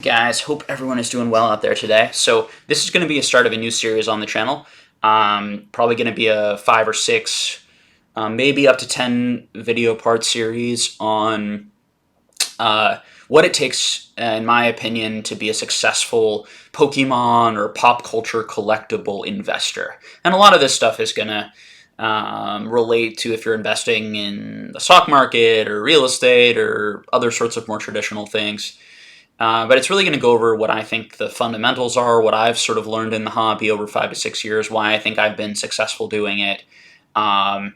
guys? Hope everyone is doing well out there today. So this is going to be a start of a new series on the channel. Probably going to be a 5 or 6, maybe up to 10 video part series on what it takes, in my opinion, to be a successful Pokemon or pop culture collectible investor. And a lot of this stuff is going to relate to if you're investing in the stock market or real estate or other sorts of more traditional things. But it's really going to go over what I think the fundamentals are, what I've sort of learned in the hobby over 5 to 6 years, why I think I've been successful doing it, and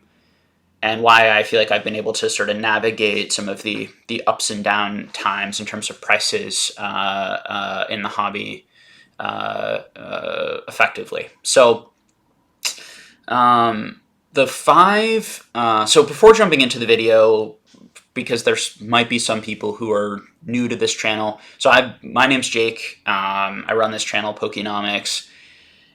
why I feel like I've been able to sort of navigate some of the ups and down times in terms of prices in the hobby effectively. So so before jumping into the video, because there might be some people who are new to this channel. So my name's Jake. I run this channel, Pokenomics.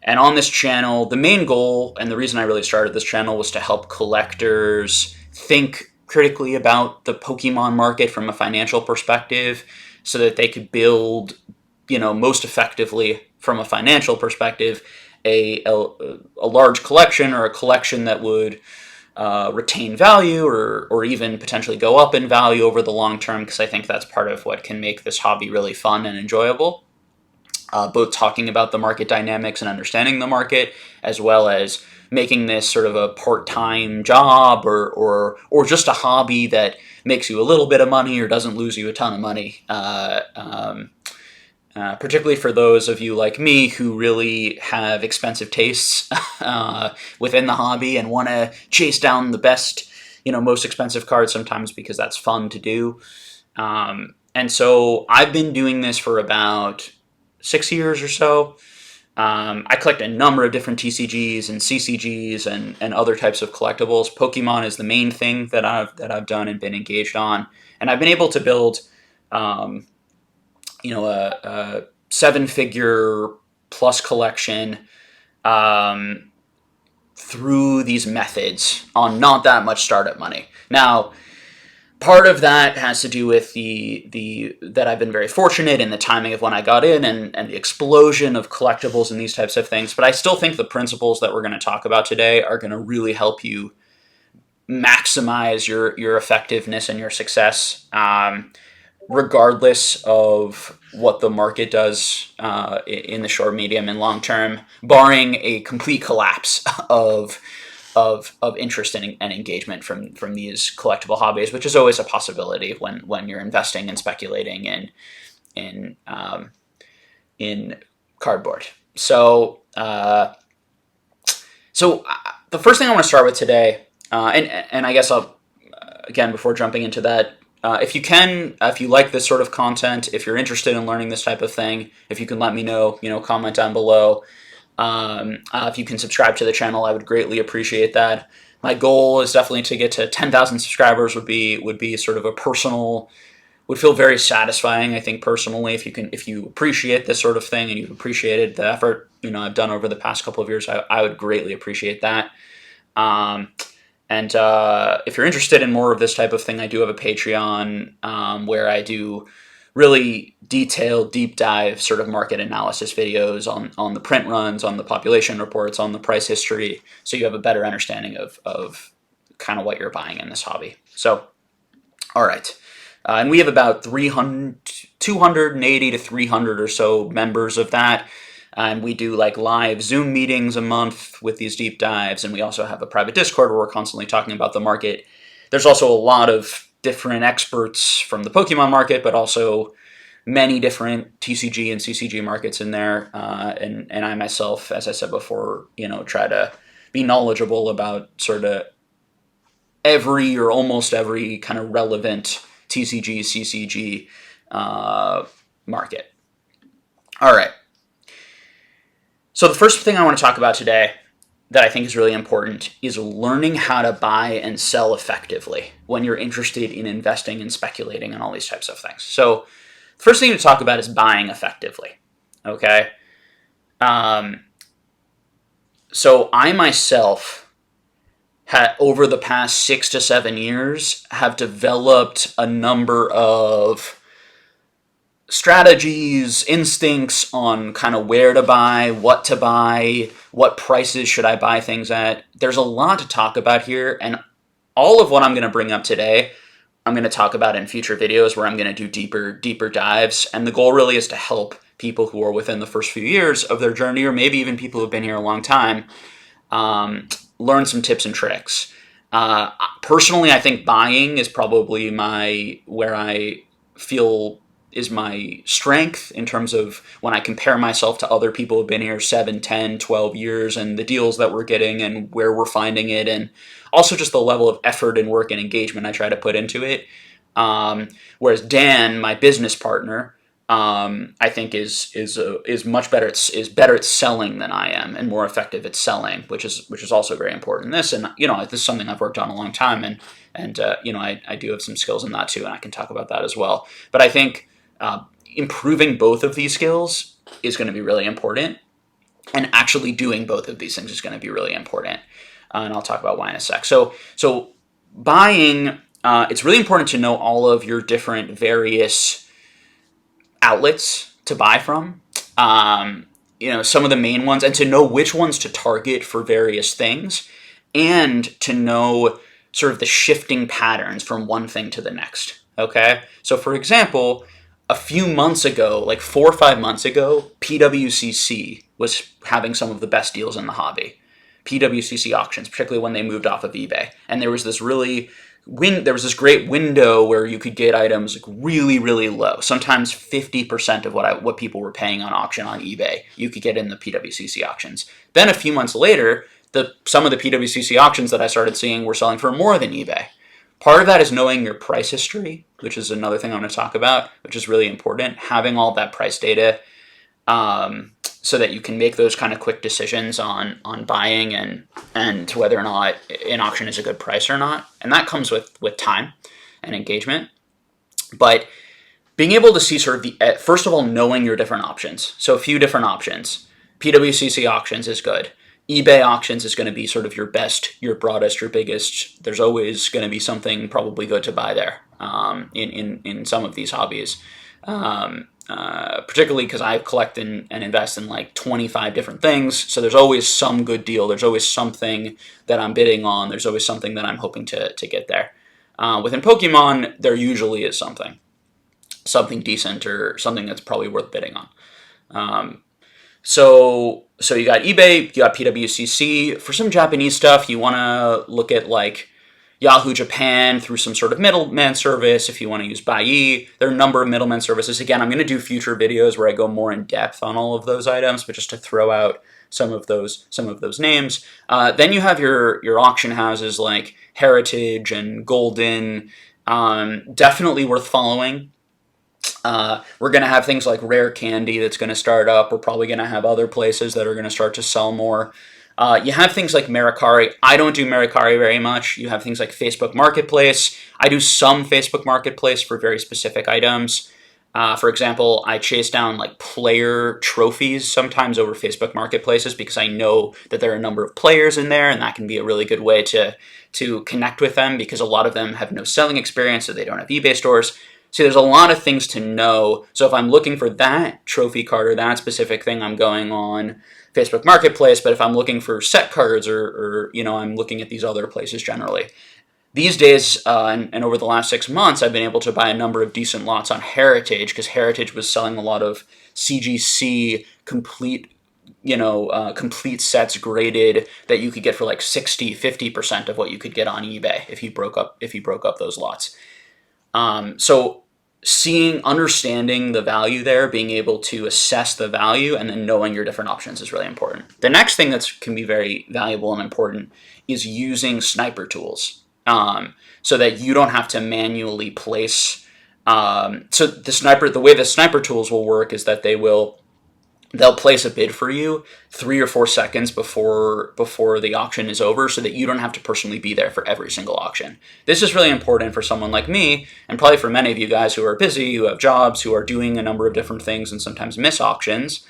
And on this channel, the main goal, and the reason I really started this channel, was to help collectors think critically about the Pokemon market from a financial perspective so that they could build, most effectively from a financial perspective, a large collection, or a collection that would retain value or even potentially go up in value over the long term, because I think that's part of what can make this hobby really fun and enjoyable. Both talking about the market dynamics and understanding the market, as well as making this sort of a part-time job or just a hobby that makes you a little bit of money or doesn't lose you a ton of money. Particularly for those of you like me who really have expensive tastes within the hobby and want to chase down the best, most expensive cards sometimes because that's fun to do. And so I've been doing this for about 6 years or so. I collect a number of different TCGs and CCGs and other types of collectibles. Pokemon is the main thing that I've done and been engaged on, and I've been able to build a 7-figure plus collection through these methods on not that much startup money. Now, part of that has to do with that I've been very fortunate in the timing of when I got in and the explosion of collectibles and these types of things. But I still think the principles that we're going to talk about today are going to really help you maximize your effectiveness and your success, regardless of what the market does in the short, medium, and long term, barring a complete collapse of interest and engagement from these collectible hobbies, which is always a possibility when you're investing and speculating in cardboard. So the first thing I want to start with today, and I guess I'll again, before jumping into that, if you like this sort of content, if you're interested in learning this type of thing, if you can let me know, comment down below. If you can subscribe to the channel, I would greatly appreciate that. My goal is definitely to get to 10,000 subscribers. Would be sort of would feel very satisfying, I think, personally, if you appreciate this sort of thing and you've appreciated the effort I've done over the past couple of years. I would greatly appreciate that. And if you're interested in more of this type of thing, I do have a Patreon where I do really detailed, deep dive sort of market analysis videos on the print runs, on the population reports, on the price history, so you have a better understanding of kind of what you're buying in this hobby. So, all right. And we have about 280 to 300 or so members of that. And we do like live Zoom meetings a month with these deep dives. And we also have a private Discord where we're constantly talking about the market. There's also a lot of different experts from the Pokemon market, but also many different TCG and CCG markets in there. And I myself, as I said before, try to be knowledgeable about sort of every or almost every kind of relevant TCG, CCG market. All right. So the first thing I want to talk about today that I think is really important is learning how to buy and sell effectively when you're interested in investing and speculating and all these types of things. So the first thing to talk about is buying effectively, okay? So I myself, over the past 6 to 7 years, have developed a number of strategies, instincts on kind of where to buy, what prices should I buy things at. There's a lot to talk about here, and all of what I'm going to bring up today, I'm going to talk about in future videos where I'm going to do deeper dives. And the goal really is to help people who are within the first few years of their journey, or maybe even people who've been here a long time, learn some tips and tricks. Personally, I think buying is probably where I feel is my strength in terms of when I compare myself to other people who've been here 7, 10, 12 years, and the deals that we're getting and where we're finding it, and also just the level of effort and work and engagement I try to put into it. Whereas Dan, my business partner, I think is much better. Is better at selling than I am, and more effective at selling, which is also very important in this. And this is something I've worked on a long time, and I do have some skills in that too, and I can talk about that as well. But I think improving both of these skills is going to be really important, and actually doing both of these things is going to be really important. And I'll talk about why in a sec. So buying, it's really important to know all of your different various outlets to buy from. Some of the main ones, and to know which ones to target for various things, and to know sort of the shifting patterns from one thing to the next. Okay? So for example, a few months ago, like 4 or 5 months ago, PWCC was having some of the best deals in the hobby. PWCC auctions, particularly when they moved off of eBay. And there was this great window where you could get items like really, really low. Sometimes 50% of what people were paying on auction on eBay, you could get in the PWCC auctions. Then a few months later, some of the PWCC auctions that I started seeing were selling for more than eBay. Part of that is knowing your price history, which is another thing I'm going to talk about, which is really important. Having all that price data so that you can make those kind of quick decisions on buying and whether or not an auction is a good price or not. And that comes with time and engagement. But being able to see sort of first of all, knowing your different options. So a few different options. PWCC auctions is good. eBay auctions is going to be sort of your best, your broadest, your biggest. There's always going to be something probably good to buy there in some of these hobbies. Particularly because I collect and invest in like 25 different things. So there's always some good deal. There's always something that I'm bidding on. There's always something that I'm hoping to get there. Within Pokemon, there usually is something decent or something that's probably worth bidding on. So you got eBay, you got PWCC. For some Japanese stuff, you want to look at like Yahoo Japan through some sort of middleman service. If you want to use Buyee, there are a number of middleman services. Again, I'm going to do future videos where I go more in depth on all of those items, but just to throw out some of those names. Then you have your auction houses like Heritage and Golden. Definitely worth following. We're going to have things like Rare Candy that's going to start up. We're probably going to have other places that are going to start to sell more. You have things like Mercari. I don't do Mercari very much. You have things like Facebook Marketplace. I do some Facebook Marketplace for very specific items. For example, I chase down like player trophies sometimes over Facebook Marketplaces because I know that there are a number of players in there, and that can be a really good way to connect with them because a lot of them have no selling experience, so they don't have eBay stores. See, there's a lot of things to know. So if I'm looking for that trophy card or that specific thing, I'm going on Facebook Marketplace. But if I'm looking for set cards or I'm looking at these other places generally. These days, and over the last 6 months, I've been able to buy a number of decent lots on Heritage because Heritage was selling a lot of CGC complete sets graded that you could get for like 60-50% of what you could get on eBay if you broke up those lots. So understanding the value there, being able to assess the value, and then knowing your different options is really important. The next thing that can be very valuable and important is using sniper tools, so that you don't have to manually place. So the way the sniper tools will work is that they'll place a bid for you 3 or 4 seconds before the auction is over so that you don't have to personally be there for every single auction. This is really important for someone like me, and probably for many of you guys who are busy, who have jobs, who are doing a number of different things and sometimes miss auctions.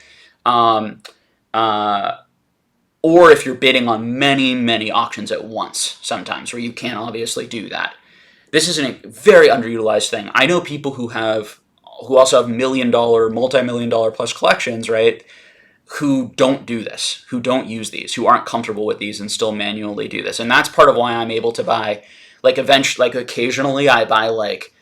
Or if you're bidding on many, many auctions at once sometimes, where you can't obviously do that. This is a very underutilized thing. I know people who have who also have $1 million, multi-million dollar plus collections, right? Who don't do this, who don't use these, who aren't comfortable with these and still manually do this. And that's part of why I'm able to buy, like, eventually, like, occasionally I buy, like,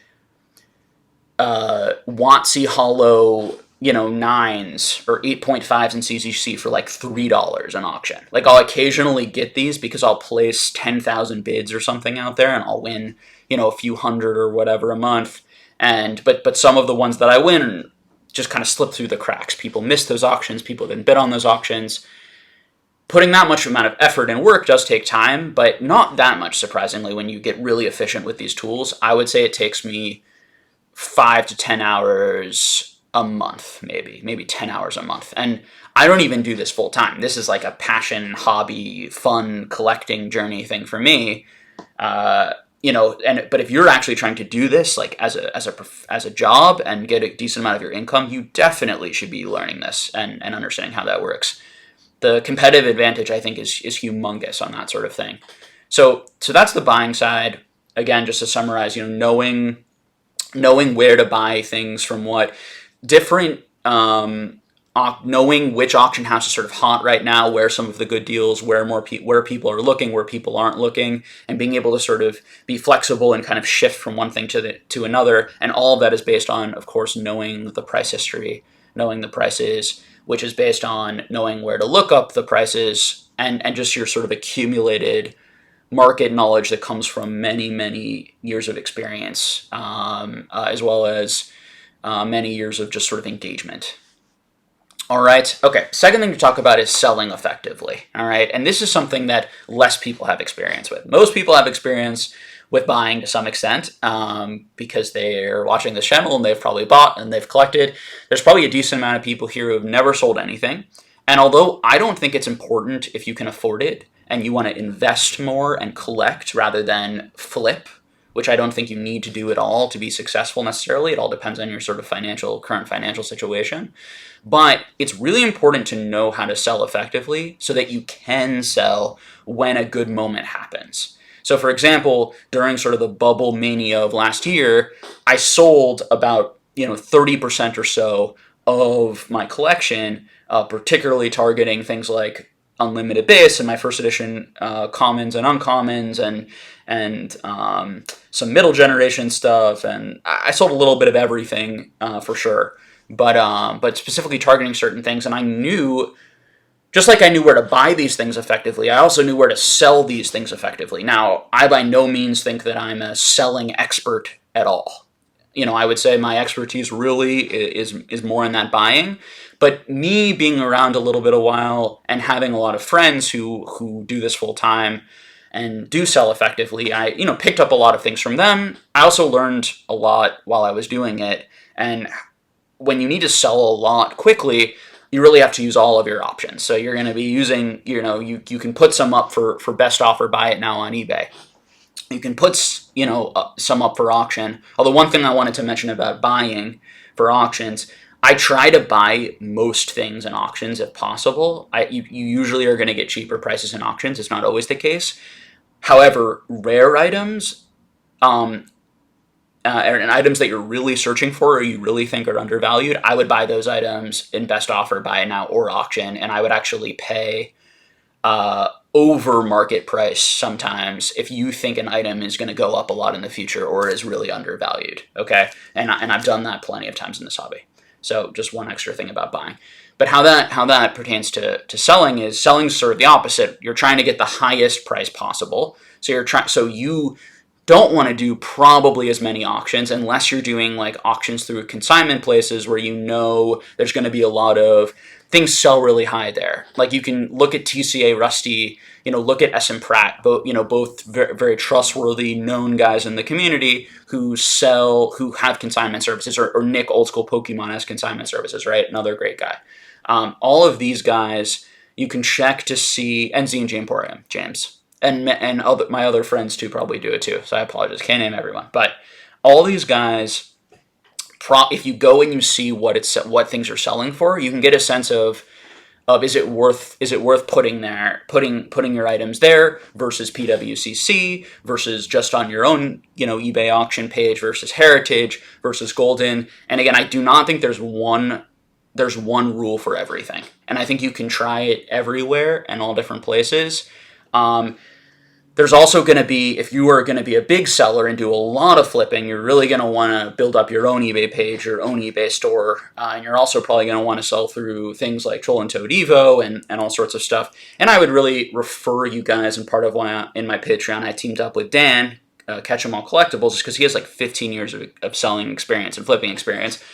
WotC Hollow, nines or 8.5s in CZC for like $3 an auction. Like, I'll occasionally get these because I'll place 10,000 bids or something out there and I'll win, a few hundred or whatever a month. But some of the ones that I win just kind of slip through the cracks. People miss those auctions. People didn't bid on those auctions. Putting that much amount of effort and work does take time, but not that much, surprisingly, when you get really efficient with these tools. I would say it takes me 5 to 10 hours a month, maybe 10 hours a month. And I don't even do this full time. This is like a passion, hobby, fun, collecting journey thing for me. But if you're actually trying to do this like as a job and get a decent amount of your income, you definitely should be learning this and understanding how that works. The competitive advantage, I think, is humongous on that sort of thing. So that's the buying side. Again, just to summarize, knowing where to buy things from what different, knowing which auction house is sort of hot right now, where some of the good deals, where people are looking, where people aren't looking, and being able to sort of be flexible and kind of shift from one thing to another. And all of that is based on, of course, knowing the price history, knowing the prices, which is based on knowing where to look up the prices and just your sort of accumulated market knowledge that comes from many, many years of experience, as well as many years of just sort of engagement. All right. Okay. Second thing to talk about is selling effectively. All right. And this is something that less people have experience with. Most people have experience with buying to some extent because they're watching this channel and they've probably bought and they've collected. There's probably a decent amount of people here who have never sold anything. And although I don't think it's important if you can afford it and you want to invest more and collect rather than flip, which I don't think you need to do at all to be successful necessarily. It all depends on your sort of current financial situation. But it's really important to know how to sell effectively so that you can sell when a good moment happens. So for example, during sort of the bubble mania of last year, I sold about 30% or so of my collection, particularly targeting things like unlimited base and my first edition commons and uncommons and some middle generation stuff, and I sold a little bit of everything for sure, but specifically targeting certain things. And I knew, just like I knew where to buy these things effectively, I also knew where to sell these things effectively. Now, I by no means think that I'm a selling expert at all. I would say my expertise really is more in that buying. But me being around a little bit a while and having a lot of friends who do this full time and do sell effectively, I picked up a lot of things from them. I also learned a lot while I was doing it. And when you need to sell a lot quickly, you really have to use all of your options. So you're going to be using, you can put some up for best offer, buy it now on eBay. You can put, some up for auction. Although one thing I wanted to mention about buying for auctions, I try to buy most things in auctions if possible. You usually are going to get cheaper prices in auctions. It's not always the case. However, rare items, and items that you're really searching for or you really think are undervalued, I would buy those items in best offer, buy it now, or auction, and I would actually pay over market price sometimes if you think an item is going to go up a lot in the future or is really undervalued. Okay, and I've done that plenty of times in this hobby. So just one extra thing about buying. But how that pertains to selling is sort of the opposite. You're trying to get the highest price possible. So you don't want to do probably as many auctions unless you're doing like auctions through consignment places where there's going to be a lot of things sell really high there. Like you can look at TCA Rusty, look at SM Pratt, both very, very trustworthy, known guys in the community who have consignment services, or Nick, Old School Pokemon, has consignment services, right? Another great guy. All of these guys you can check to see, and Z&G Emporium, James. And my other friends too probably do it too, so I apologize, can't name everyone. But all these guys, if you go and you see what things are selling for, you can get a sense of is it worth putting your items there versus PWCC versus just on your own eBay auction page versus Heritage versus Golden. And again, I do not think there's one rule for everything, and I think you can try it everywhere and all different places. There's also going to be, if you are going to be a big seller and do a lot of flipping, you're really going to want to build up your own eBay page, your own eBay store, and you're also probably going to want to sell through things like Troll and Toad Evo and all sorts of stuff. And I would really refer you guys, and part of why in my Patreon I teamed up with Dan, Catch 'em All Collectibles, is because he has like 15 years of selling experience and flipping experience,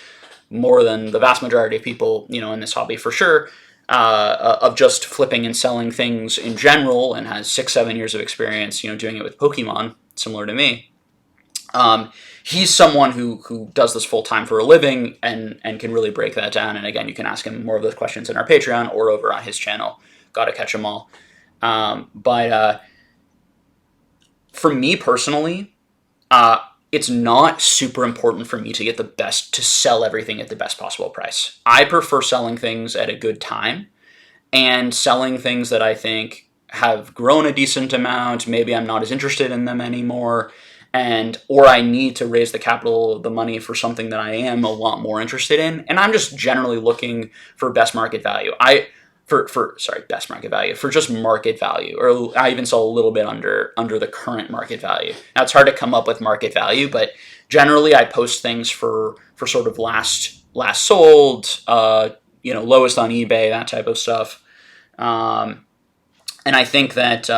more than the vast majority of people in this hobby for sure. Of just flipping and selling things in general, and has 6-7 years of experience, doing it with Pokemon, similar to me. He's someone who does this full time for a living and can really break that down. And again, you can ask him more of those questions in our Patreon or over on his channel. Gotta catch 'em all. But for me personally, it's not super important for me to sell everything at the best possible price. I prefer selling things at a good time and selling things that I think have grown a decent amount. Maybe I'm not as interested in them anymore, or I need to raise the money for something that I am a lot more interested in. And I'm just generally looking for best market value. Best market value, for just market value, or I even sell a little bit under the current market value. Now it's hard to come up with market value, but generally I post things for sort of last sold, lowest on eBay, that type of stuff. And I think that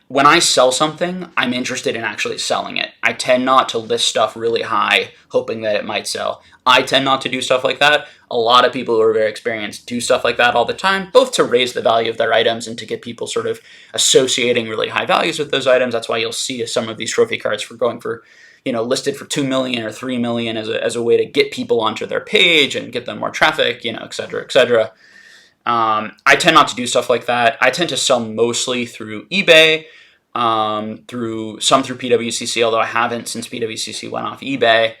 when I sell something, I'm interested in actually selling it. I tend not to list stuff really high, hoping that it might sell. I tend not to do stuff like that. A lot of people who are very experienced do stuff like that all the time, both to raise the value of their items and to get people sort of associating really high values with those items. That's why you'll see some of these trophy cards listed for 2 million or 3 million as a way to get people onto their page and get them more traffic, et cetera, et cetera. I tend not to do stuff like that. I tend to sell mostly through eBay, through PWCC, although I haven't since PWCC went off eBay.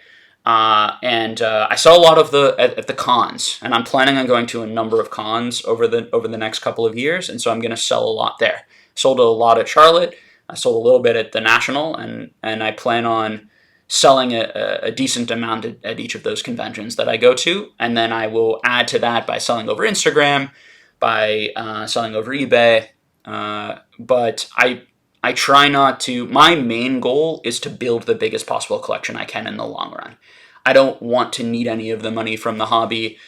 And I sell a lot at the cons, and I'm planning on going to a number of cons over the next couple of years, and so I'm going to sell a lot there. Sold a lot at Charlotte. I sold a little bit at the National, and I plan on selling a decent amount at each of those conventions that I go to, and then I will add to that by selling over Instagram, by selling over eBay. But I try not to. My main goal is to build the biggest possible collection I can in the long run. I don't want to need any of the money from the hobby.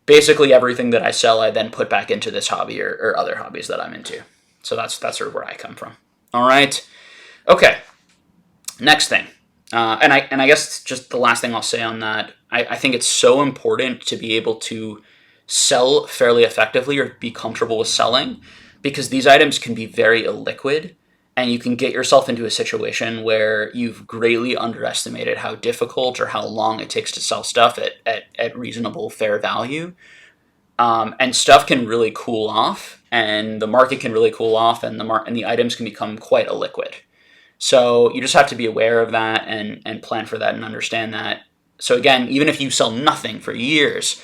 Basically, everything that I sell, I then put back into this hobby or other hobbies that I'm into. So that's sort of where I come from. All right. Okay. Next thing. And I guess just the last thing I'll say on that, I think it's so important to be able to sell fairly effectively or be comfortable with selling, because these items can be very illiquid, and you can get yourself into a situation where you've greatly underestimated how difficult or how long it takes to sell stuff at reasonable, fair value. And stuff can really cool off, and the market can really cool off, and the items can become quite illiquid. So you just have to be aware of that and plan for that and understand that. So again, even if you sell nothing for years,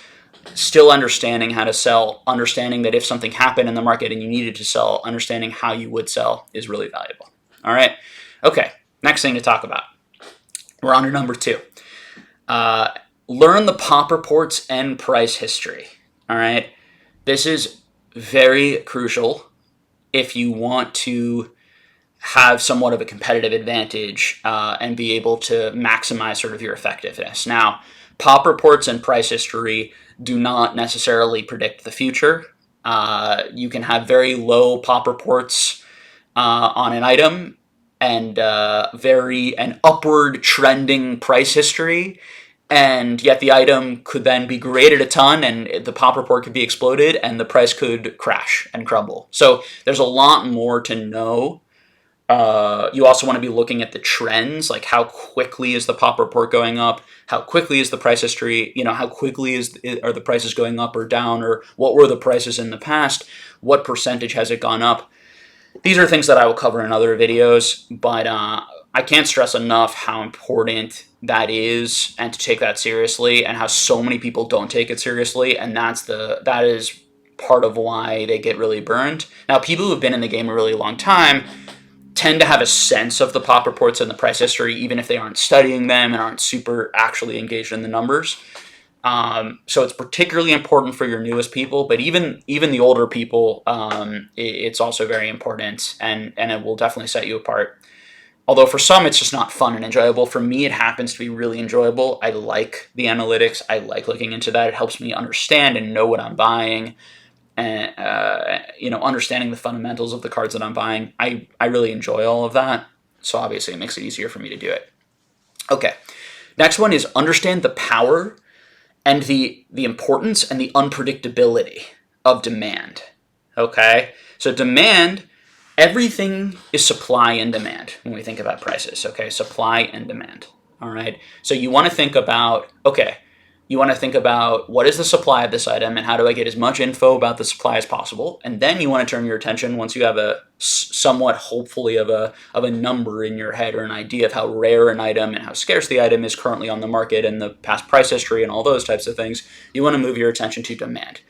still understanding how to sell, understanding that if something happened in the market and you needed to sell, understanding how you would sell is really valuable. All right. Okay. Next thing to talk about. We're on to number 2. Learn the pop reports and price history. All right. This is very crucial if you want to have somewhat of a competitive advantage and be able to maximize sort of your effectiveness. Now, pop reports and price history do not necessarily predict the future. You can have very low pop reports on an item and an upward trending price history, and yet the item could then be graded a ton and the pop report could be exploded and the price could crash and crumble. So there's a lot more to know. You also want to be looking at the trends, like how quickly is the pop report going up, how quickly is the price history, how quickly are the prices going up or down, or what were the prices in the past, what percentage has it gone up. These are things that I will cover in other videos, but I can't stress enough how important that is, and to take that seriously, and how so many people don't take it seriously, and that is part of why they get really burned. Now, people who've been in the game a really long time tend to have a sense of the pop reports and the price history, even if they aren't studying them and aren't super actually engaged in the numbers. So it's particularly important for your newest people, but even the older people, it's also very important, and it will definitely set you apart. Although for some, it's just not fun and enjoyable. For me, it happens to be really enjoyable. I like the analytics. I like looking into that. It helps me understand and know what I'm buying, and understanding the fundamentals of the cards that I'm buying. I really enjoy all of that. So obviously, it makes it easier for me to do it. Okay, next one is understand the power and the importance and the unpredictability of demand. Okay, so demand, everything is supply and demand when we think about prices. Okay, supply and demand. All right, so you want to think about, what is the supply of this item and how do I get as much info about the supply as possible, and then you want to turn your attention, once you have a somewhat hopefully of a number in your head or an idea of how rare an item and how scarce the item is currently on the market and the past price history and all those types of things, you want to move your attention to demand.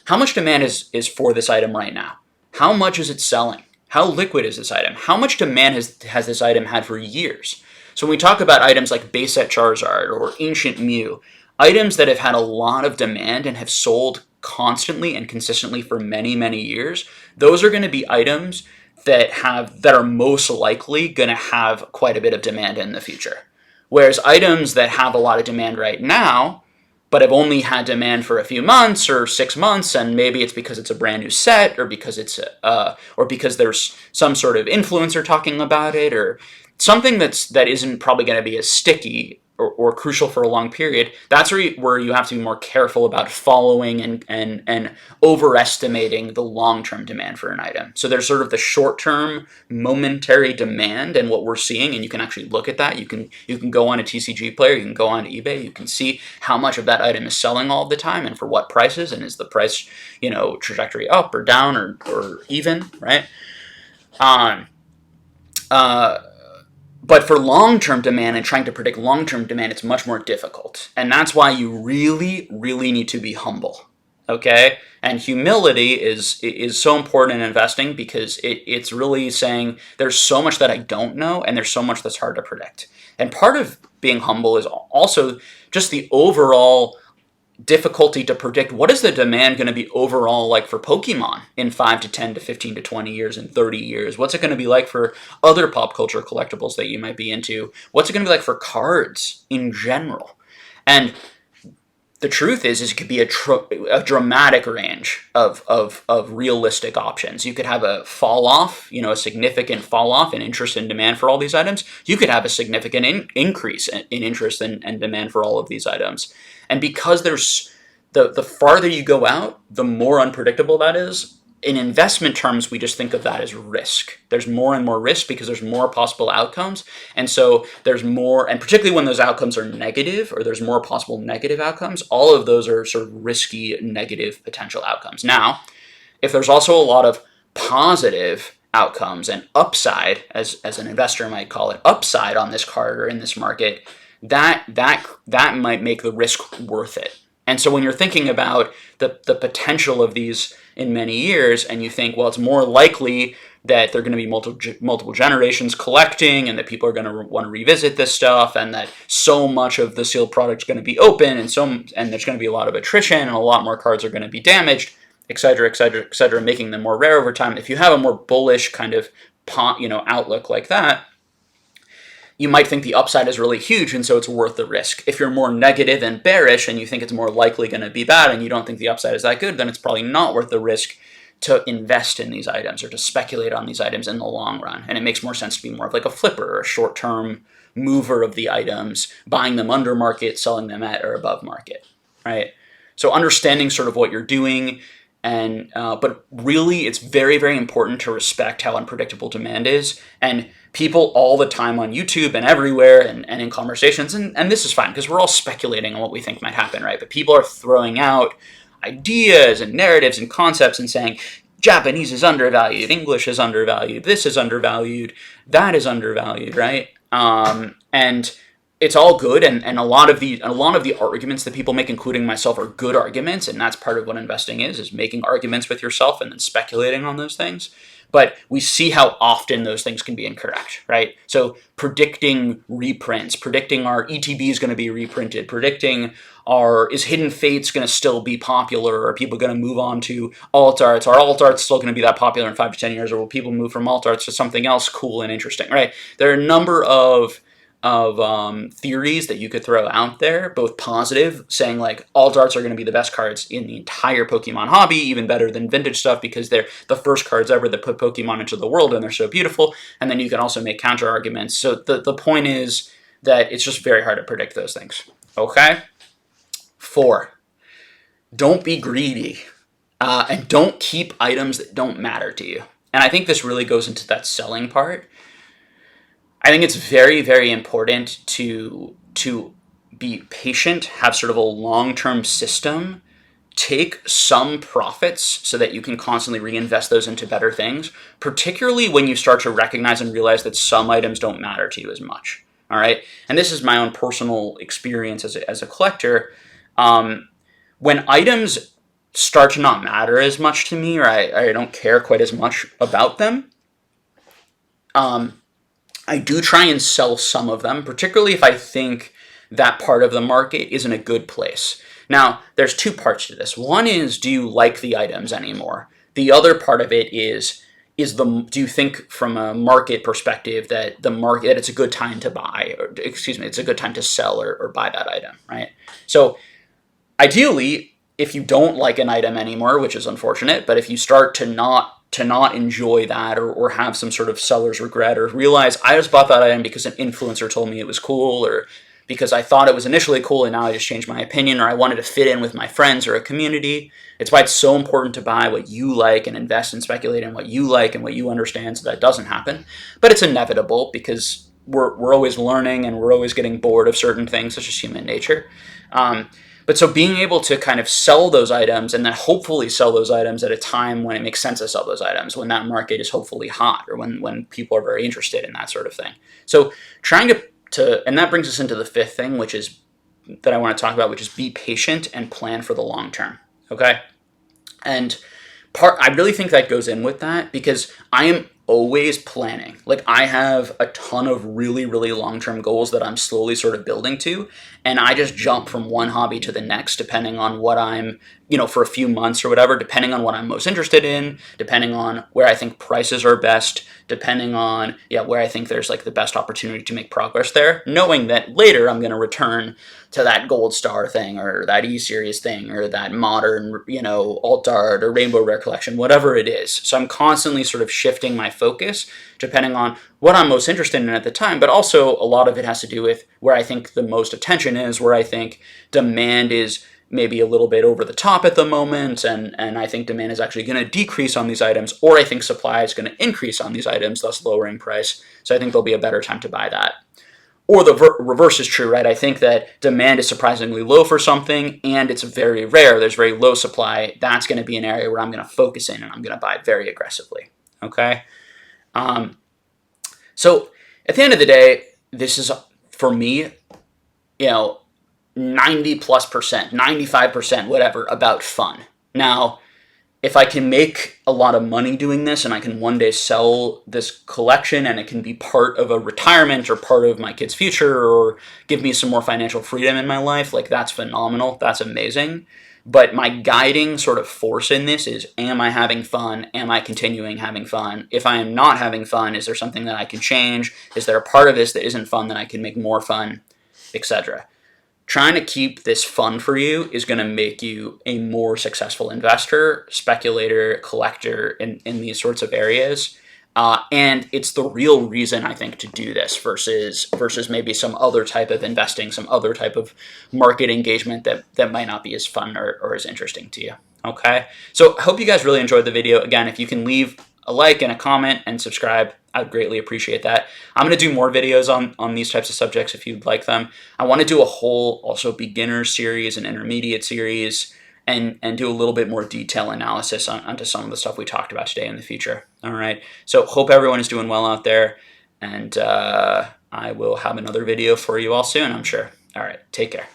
How much demand is for this item right now? How much is it selling? How liquid is this item? How much demand has this item had for years? So when we talk about items like base set Charizard or Ancient Mew, items that have had a lot of demand and have sold constantly and consistently for many, many years, those are going to be items that are most likely going to have quite a bit of demand in the future. Whereas items that have a lot of demand right now, but have only had demand for a few months or 6 months, and maybe it's because it's a brand new set, or because because there's some sort of influencer talking about it, or something that isn't probably going to be as sticky or crucial for a long period. That's where you have to be more careful about following and overestimating the long-term demand for an item. So there's sort of the short-term momentary demand, and what we're seeing, and you can actually look at that. You can go on a TCG player, you can go on eBay, you can see how much of that item is selling all the time and for what prices, and is the price trajectory up or down or even, right? But for long-term demand and trying to predict long-term demand, it's much more difficult. And that's why you really, really need to be humble, okay? And humility is so important in investing, because it's really saying there's so much that I don't know and there's so much that's hard to predict. And part of being humble is also just the overall difficulty to predict what is the demand going to be overall like for Pokemon in 5 to 10 to 15 to 20 years and 30 years. What's it going to be like for other pop culture collectibles that you might be into? What's it going to be like for cards in general? And the truth is it could be a dramatic range of realistic options. You could have a fall off, a significant fall off in interest and demand for all these items. You could have a significant increase in interest and demand for all of these items. And because there's the farther you go out, the more unpredictable that is. In investment terms, we just think of that as risk. There's more and more risk because there's more possible outcomes. And so there's more, and particularly when those outcomes are negative, or there's more possible negative outcomes, all of those are sort of risky negative potential outcomes. Now, if there's also a lot of positive outcomes and upside, as an investor might call it, upside on this card or in this market, that might make the risk worth it. And so when you're thinking about the potential of these in many years, and you think, well, it's more likely that there are going to be multiple generations collecting, and that people are going to want to revisit this stuff, and that so much of the sealed product is going to be open, and there's going to be a lot of attrition, and a lot more cards are going to be damaged, et cetera, et cetera, et cetera, making them more rare over time. If you have a more bullish kind of outlook like that, you might think the upside is really huge, and so it's worth the risk. If you're more negative and bearish, and you think it's more likely going to be bad, and you don't think the upside is that good, then it's probably not worth the risk to invest in these items or to speculate on these items in the long run. And it makes more sense to be more of like a flipper or a short-term mover of the items, buying them under market, selling them at or above market, right? So understanding sort of what you're doing, and but really it's very, very important to respect how unpredictable demand is. And people all the time on YouTube and everywhere and in conversations, and this is fine because we're all speculating on what we think might happen, right? But people are throwing out ideas and narratives and concepts and saying, Japanese is undervalued, English is undervalued, this is undervalued, that is undervalued, right? And it's all good, and a lot of the arguments that people make, including myself, are good arguments, and that's part of what investing is making arguments with yourself and then speculating on those things. But we see how often those things can be incorrect, right? So predicting reprints, predicting our ETB is going to be reprinted, predicting is Hidden Fates going to still be popular, or are people going to move on to alt arts? Are alt arts still going to be that popular in 5 to 10 years, or will people move from alt arts to something else cool and interesting, right? There are a number of theories that you could throw out there, both positive, saying like alt arts are going to be the best cards in the entire Pokemon hobby, even better than vintage stuff because they're the first cards ever that put Pokemon into the world and they're so beautiful. And then you can also make counter arguments. So the point is that it's just very hard to predict those things. Okay? 4, don't be greedy, and don't keep items that don't matter to you. And I think this really goes into that selling part. I think it's very, very important to be patient, have sort of a long-term system, take some profits so that you can constantly reinvest those into better things, particularly when you start to recognize and realize that some items don't matter to you as much. All right? And this is my own personal experience as a collector. When items start to not matter as much to me, or I don't care quite as much about them, I do try and sell some of them, particularly if I think that part of the market is in a good place. Now, there's 2 parts to this. One is, do you like the items anymore? The other part of it is do you think from a market perspective that it's a good time to buy, or it's a good time to sell or buy that item, right? So ideally, if you don't like an item anymore, which is unfortunate, but if you start to not enjoy that, or have some sort of seller's regret, or realize I just bought that item because an influencer told me it was cool, or because I thought it was initially cool and now I just changed my opinion, or I wanted to fit in with my friends or a community. It's why it's so important to buy what you like and invest and speculate in what you like and what you understand so that doesn't happen. But it's inevitable because we're always learning and we're always getting bored of certain things. It's just human nature. But so being able to kind of sell those items, and then hopefully sell those items at a time when it makes sense to sell those items, when that market is hopefully hot, or when people are very interested in that sort of thing. So trying to and that brings us into the 5th thing, which is that I want to talk about, which is be patient and plan for the long term. Okay? And I really think that goes in with that because I am always planning. Like, I have a ton of really, really long-term goals that I'm slowly sort of building to, and I just jump from one hobby to the next depending on what I'm, for a few months or whatever, depending on what I'm most interested in, depending on where I think prices are best, depending on, where I think there's like the best opportunity to make progress there, knowing that later I'm going to return to that gold star thing, or that E-series thing, or that modern, alt art or rainbow rare collection, whatever it is. So I'm constantly sort of shifting my focus depending on what I'm most interested in at the time, but also a lot of it has to do with where I think the most attention is, where I think demand is maybe a little bit over the top at the moment, and I think demand is actually going to decrease on these items, or I think supply is going to increase on these items, thus lowering price. So I think there'll be a better time to buy that. Or the reverse is true, right? I think that demand is surprisingly low for something and it's very rare. There's very low supply. That's going to be an area where I'm going to focus in and I'm going to buy very aggressively. Okay? So at the end of the day, this is, for me, 90+%, 95%, whatever, about fun. Now, if I can make a lot of money doing this and I can one day sell this collection and it can be part of a retirement or part of my kid's future or give me some more financial freedom in my life, like, that's phenomenal. That's amazing. But my guiding sort of force in this is, am I having fun? Am I continuing having fun? If I am not having fun, is there something that I can change? Is there a part of this that isn't fun that I can make more fun, etc.? Trying to keep this fun for you is going to make you a more successful investor, speculator, collector in these sorts of areas. And it's the real reason, I think, to do this versus maybe some other type of investing, some other type of market engagement that might not be as fun or as interesting to you. Okay? So I hope you guys really enjoyed the video. Again, if you can leave a like and a comment and subscribe, I'd greatly appreciate that. I'm going to do more videos on these types of subjects if you'd like them. I want to do a whole also beginner series and intermediate series and do a little bit more detail analysis onto some of the stuff we talked about today in the future. All right. So hope everyone is doing well out there. And I will have another video for you all soon, I'm sure. All right, take care.